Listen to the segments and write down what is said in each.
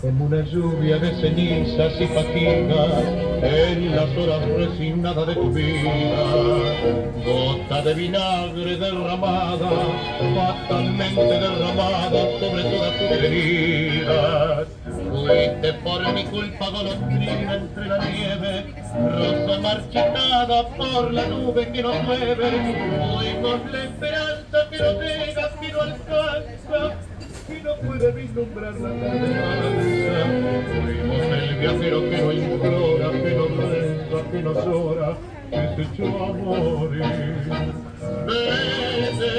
Como una lluvia de cenizas y fatigas en las horas resignadas de tu vida, gota de vinagre derramada, fatalmente derramada sobre todas tus heridas. Fuiste por mi culpa golondrina entre la nieve, rosa marchitada por la nube que no llueve. Fuimos la esperanza que no llega, que no alcanza, y no puede vislumbrar la tarde mansa. Fuimos el viajero que no implora, que no reza, que no llora, que se echó a morir. Vete,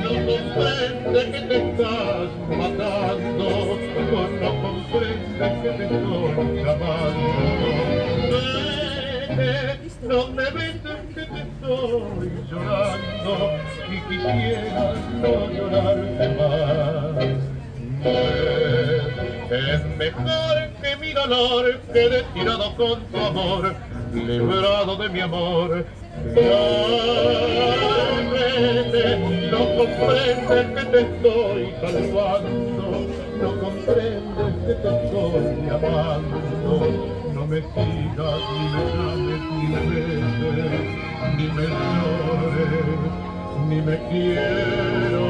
no comprende que te estás matando, no comprende que te estoy llamando. Vete, no me ves que te estoy llorando y quisiera no llorarte más. Es mejor que mi dolor quede tirado con tu amor, librado de mi amor. Vete, no comprendes que te estoy salvando, no comprendes que te estoy amando. No me sigas, ni me llames, ni me beses, ni me llores, ni me quieras.